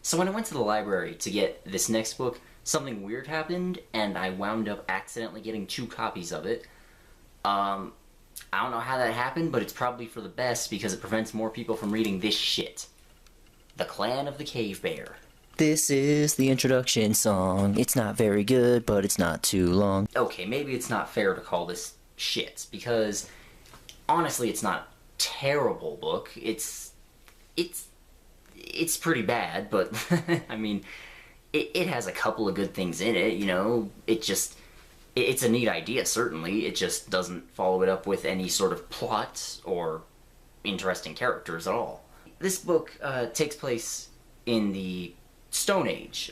So when I went to the library to get this next book, something weird happened, and I wound up accidentally getting 2 copies of it. I don't know how that happened, but it's probably for the best because it prevents more people from reading this shit. The Clan of the Cave Bear. This is the introduction song. It's not very good, but it's not too long. Okay, maybe it's not fair to call this shit, because honestly it's not a terrible book. It's pretty bad, but I mean, it has a couple of good things in it, you know. It's a neat idea, certainly. It just doesn't follow it up with any sort of plot or interesting characters at all. This book takes place in the Stone Age,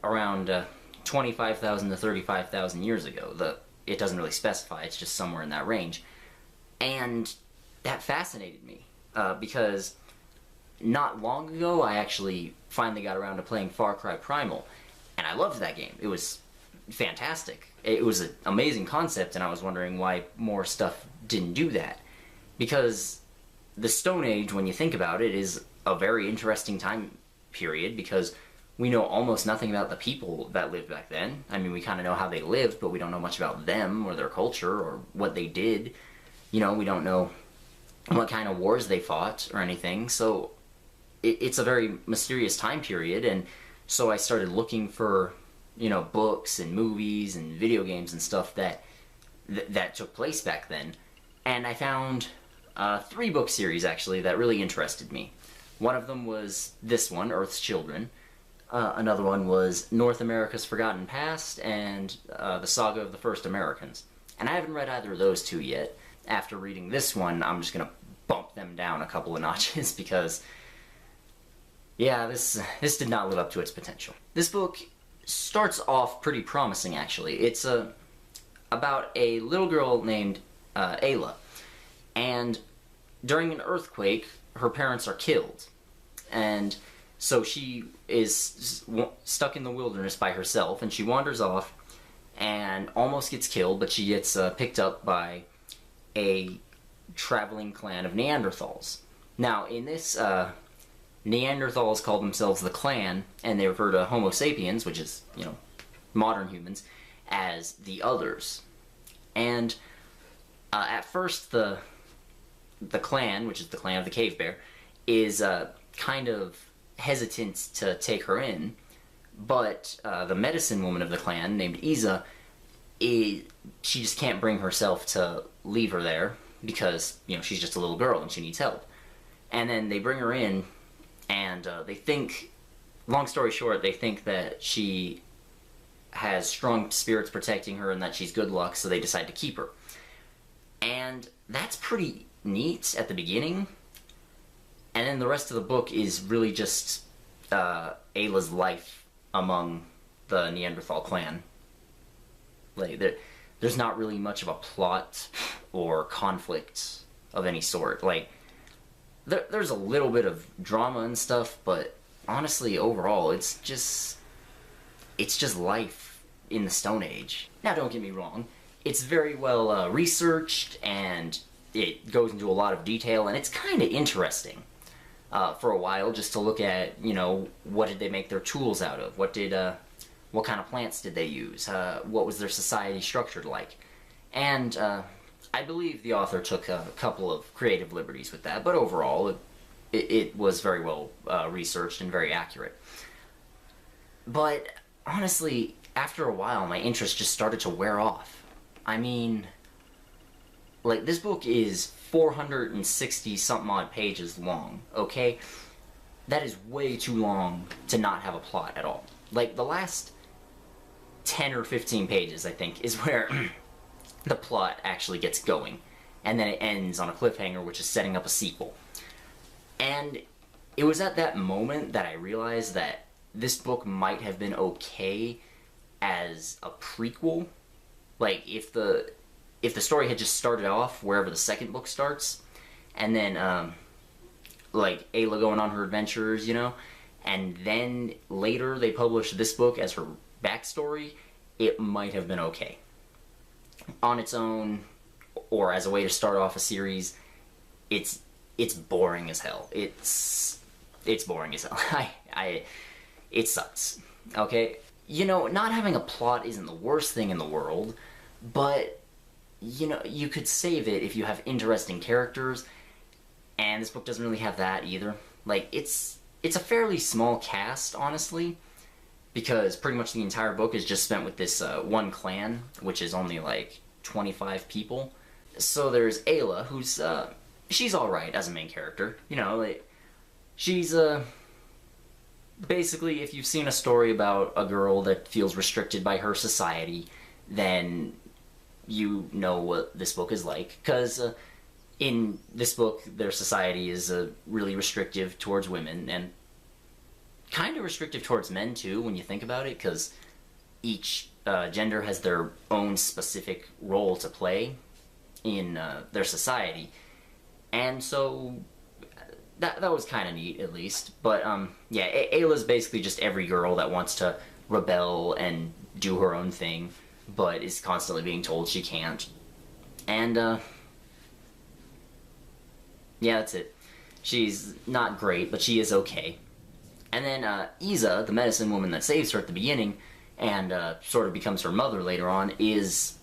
around 25,000 to 35,000 years ago. It doesn't really specify, it's just somewhere in that range. And that fascinated me, because not long ago I actually finally got around to playing Far Cry Primal, and I loved that game. It was fantastic. It was an amazing concept, and I was wondering why more stuff didn't do that. Because the Stone Age, when you think about it, is a very interesting time period, because we know almost nothing about the people that lived back then. I mean, we kind of know how they lived, but we don't know much about them or their culture or what they did. You know, we don't know what kind of wars they fought or anything, so it's a very mysterious time period. And so I started looking for, you know, books and movies and video games and stuff that took place back then. And I found 3 book series, actually, that really interested me. One of them was this one, Earth's Children. Another one was North America's Forgotten Past, and The Saga of the First Americans. And I haven't read either of those 2 yet. After reading this one, I'm just gonna bump them down a couple of notches, because, yeah, this did not live up to its potential. This book starts off pretty promising, actually. It's about a little girl named Ayla, and during an earthquake, her parents are killed, and so she is stuck in the wilderness by herself, and she wanders off and almost gets killed, but she gets picked up by a traveling clan of Neanderthals. Now, in this, Neanderthals call themselves the Clan, and they refer to Homo sapiens, which is, you know, modern humans, as the others. And at first, the Clan, which is the Clan of the Cave Bear, is kind of hesitant to take her in, but the medicine woman of the Clan, named Iza, she just can't bring herself to leave her there, because, you know, she's just a little girl and she needs help. And then they bring her in, and they think, long story short, they think that she has strong spirits protecting her and that she's good luck, so they decide to keep her. And that's pretty neat at the beginning, and then the rest of the book is really just Ayla's life among the Neanderthal clan. Like, there's not really much of a plot or conflict of any sort. Like, there's a little bit of drama and stuff, but honestly, overall, it's just life in the Stone Age. Now, don't get me wrong, it's very well researched, and it goes into a lot of detail, and it's kind of interesting for a while, just to look at, you know, what did they make their tools out of? What kind of plants did they use? What was their society structured like? And I believe the author took a couple of creative liberties with that, but overall, it was very well researched and very accurate. But honestly, after a while, my interest just started to wear off. I mean, like, this book is 460-something odd pages long, okay? That is way too long to not have a plot at all. Like, the last 10 or 15 pages, I think, is where the plot actually gets going. And then it ends on a cliffhanger, which is setting up a sequel. And it was at that moment that I realized that this book might have been okay as a prequel. Like, if the story had just started off wherever the second book starts, and then, like, Ayla going on her adventures, you know, and then later they published this book as her backstory, it might have been okay. On its own, or as a way to start off a series, it's boring as hell. It's boring as hell. it sucks. Okay? You know, not having a plot isn't the worst thing in the world, but, you know, you could save it if you have interesting characters, and this book doesn't really have that either. Like, it's a fairly small cast, honestly, because pretty much the entire book is just spent with this one clan, which is only like 25 people. So there's Ayla, who's, she's alright as a main character. You know, like, she's, basically, if you've seen a story about a girl that feels restricted by her society, then you know what this book is like. Because in this book, their society is really restrictive towards women, and kind of restrictive towards men, too, when you think about it, because each gender has their own specific role to play in their society. And so that was kind of neat, at least. But, yeah, Ayla's basically just every girl that wants to rebel and do her own thing, but is constantly being told she can't. And, yeah, that's it. She's not great, but she is okay. And then, Iza, the medicine woman that saves her at the beginning, and, sort of becomes her mother later on, is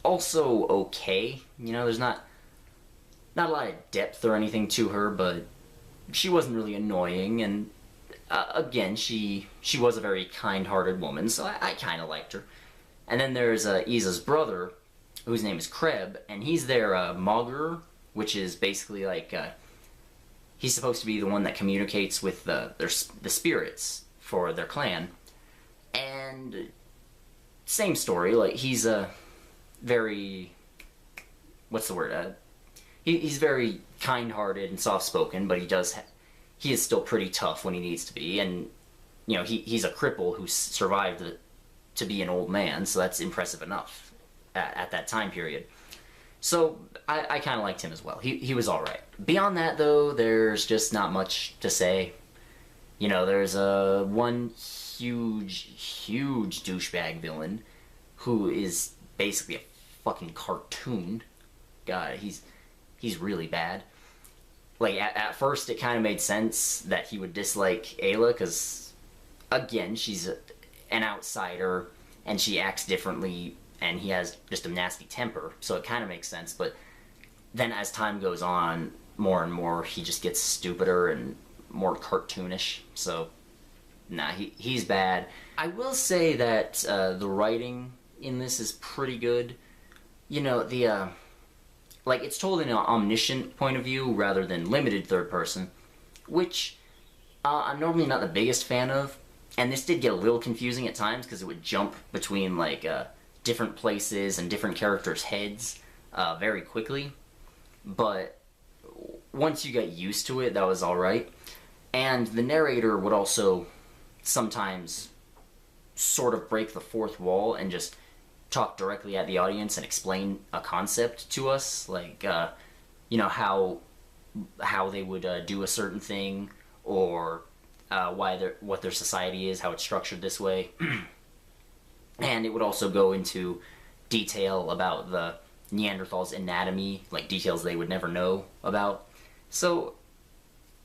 also okay. You know, there's not a lot of depth or anything to her, but she wasn't really annoying, and again, she was a very kind-hearted woman, so I kind of liked her. And then there's Iza's brother, whose name is Creb, and he's their Mog-ur, which is basically like, he's supposed to be the one that communicates with the spirits for their clan. And same story, like, he's a very, what's the word, he's very kind-hearted and soft-spoken, but he is still pretty tough when he needs to be, and, you know, he's a cripple who survived to be an old man, so that's impressive enough at that time period. So, I kind of liked him as well. He was alright. Beyond that, though, there's just not much to say. You know, there's one huge douchebag villain who is basically a fucking cartoon. God, he's really bad. Like, at first it kind of made sense that he would dislike Ayla, because, again, she's an outsider, and she acts differently, and he has just a nasty temper, so it kind of makes sense, but then as time goes on, more and more, he just gets stupider and more cartoonish, so, nah, he's bad. I will say that the writing in this is pretty good. You know, like, it's told in an omniscient point of view rather than limited third person, which I'm normally not the biggest fan of, and this did get a little confusing at times because it would jump between, like, different places and different characters' heads very quickly, but once you got used to it, that was alright. And the narrator would also sometimes sort of break the fourth wall and just talk directly at the audience and explain a concept to us, like, you know, how they would do a certain thing, or what their society is, how it's structured this way. And it would also go into detail about the Neanderthals' anatomy, like details they would never know about. So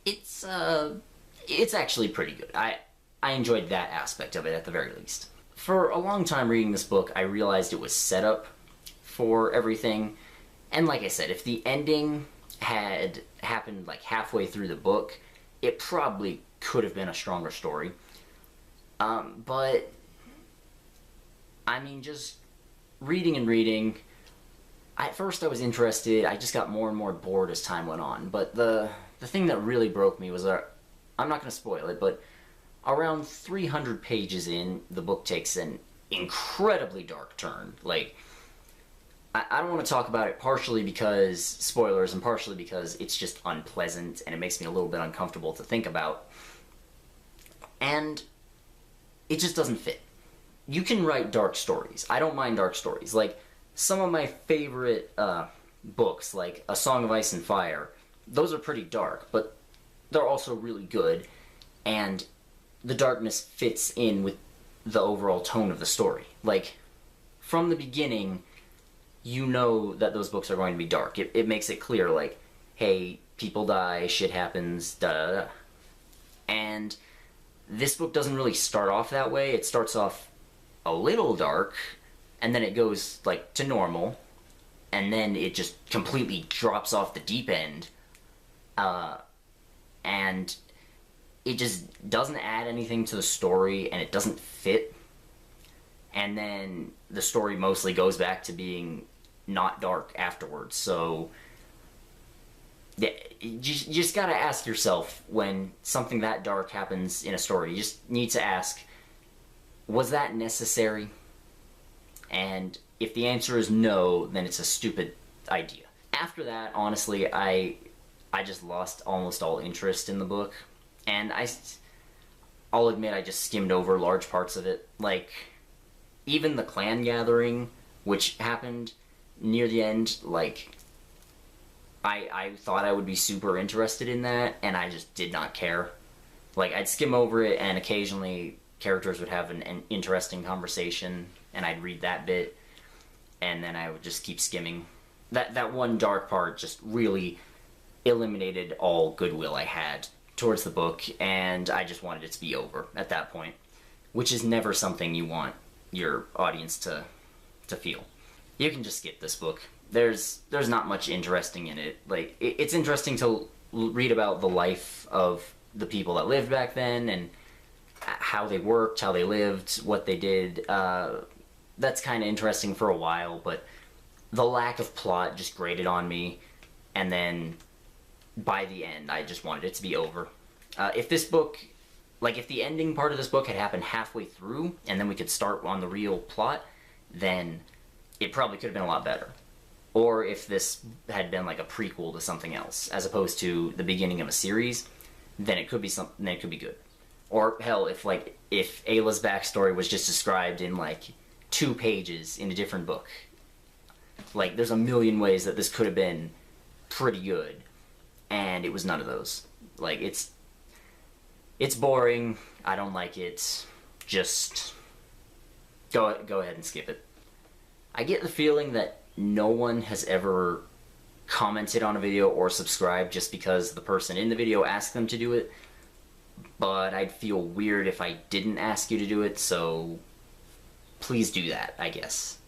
it's actually pretty good. I enjoyed that aspect of it at the very least. For a long time reading this book, I realized it was set up for everything. And like I said, if the ending had happened like halfway through the book, it probably could have been a stronger story. But, I mean, just reading and reading, at first I was interested, I just got more and more bored as time went on. But the thing that really broke me was, I'm not going to spoil it, but around 300 pages in, the book takes an incredibly dark turn. Like, I don't want to talk about it partially because spoilers, and partially because it's just unpleasant and it makes me a little bit uncomfortable to think about. And it just doesn't fit. You can write dark stories. I don't mind dark stories. Like, some of my favorite books, like A Song of Ice and Fire, those are pretty dark, but they're also really good, and the darkness fits in with the overall tone of the story. Like, from the beginning, you know that those books are going to be dark. It makes it clear, like, hey, people die, shit happens, da da da. And this book doesn't really start off that way. It starts off a little dark, and then it goes like to normal, and then it just completely drops off the deep end, and it just doesn't add anything to the story, and it doesn't fit. And then the story mostly goes back to being not dark afterwards. So yeah, you just gotta ask yourself, when something that dark happens in a story, you just need to ask, was that necessary? And if the answer is no, then it's a stupid idea. After that, honestly, I just lost almost all interest in the book. And I'll admit I just skimmed over large parts of it. Like, even the clan gathering, which happened near the end, like, I thought I would be super interested in that, and I just did not care. Like, I'd skim over it, and occasionally characters would have an interesting conversation, and I'd read that bit, and then I would just keep skimming. That one dark part just really eliminated all goodwill I had towards the book, and I just wanted it to be over at that point, which is never something you want your audience to feel. You can just skip this book. There's not much interesting in it. Like, it's interesting to read about the life of the people that lived back then, and how they worked, how they lived, what they did. That's kind of interesting for a while, but the lack of plot just grated on me, and then by the end, I just wanted it to be over. If this book, like, if the ending part of this book had happened halfway through, and then we could start on the real plot, then it probably could have been a lot better. Or if this had been like a prequel to something else, as opposed to the beginning of a series, then it could be something. Then it could be good. Or hell, if Ayla's backstory was just described in like 2 pages in a different book. Like, there's a million ways that this could have been pretty good, and it was none of those. Like, it's boring. I don't like it. Just go ahead and skip it. I get the feeling that no one has ever commented on a video or subscribed just because the person in the video asked them to do it, but I'd feel weird if I didn't ask you to do it, so please do that, I guess.